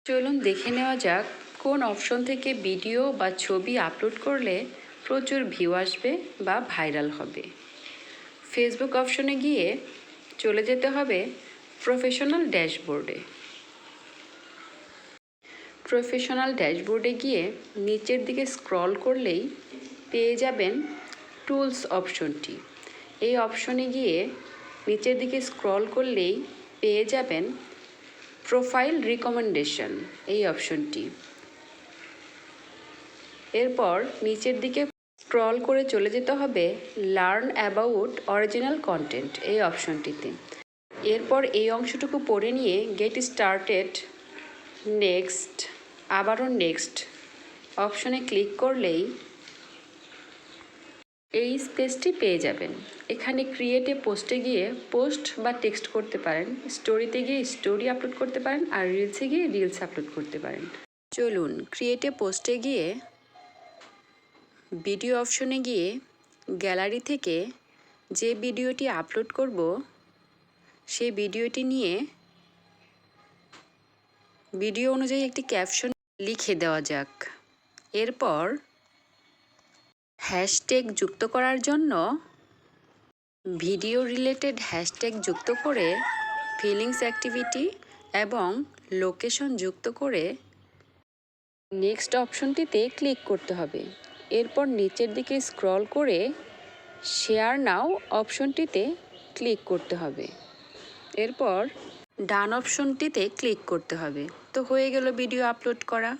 চলুন দেখে নেওয়া যাক কোন অপশন থেকে ভিডিও বা ছবি আপলোড করলে প্রচুর ভিউ আসবে বা ভাইরাল হবে। ফেসবুক অপশনে গিয়ে চলে যেতে হবে প্রফেশনাল ড্যাশবোর্ডে। প্রফেশনাল ড্যাশবোর্ডে গিয়ে নিচের দিকে স্ক্রল করলেই পেয়ে যাবেন টুলস অপশনটি। এই অপশনে গিয়ে নিচের দিকে স্ক্রল করলেই পেয়ে যাবেন প্রোফাইল রিকমেন্ডেশন এই অপশনটি। এরপর নিচের দিকে স্ক্রল করে চলে যেতে হবে লার্ন অ্যাবাউট অরিজিনাল কন্টেন্ট এই অপশনটিতে। এরপর এই অংশটুকু পড়ে নিয়ে গেট স্টার্টেড, নেক্সট, আবারও নেক্সট অপশনে ক্লিক করলেই এই স্পেসটি পেয়ে যাবেন। এখানে ক্রিয়েটে পোস্টে গিয়ে পোস্ট বা টেক্সট করতে পারেন, স্টোরিতে গিয়ে স্টোরি আপলোড করতে পারেন, আর রিলসে গিয়ে রিলস আপলোড করতে পারেন। চলুন ক্রিয়েটে পোস্টে গিয়ে ভিডিও অপশনে গিয়ে গ্যালারি থেকে যে ভিডিওটি আপলোড করব সেই ভিডিওটি নিয়ে ভিডিও অনুযায়ী একটি ক্যাপশন লিখে দেওয়া যাক। এরপর হ্যাশট্যাগ যুক্ত করার জন্য ভিডিও রিলেটেড হ্যাশট্যাগ যুক্ত করে ফিলিংস অ্যাক্টিভিটি এবং লোকেশন যুক্ত করে নেক্সট অপশনটিতে ক্লিক করতে হবে। এরপর নিচের দিকে স্ক্রল করে শেয়ার নাও অপশনটিতে ক্লিক করতে হবে। এরপর ডান অপশনটিতে ক্লিক করতে হবে। তো হয়ে গেল ভিডিও আপলোড করা।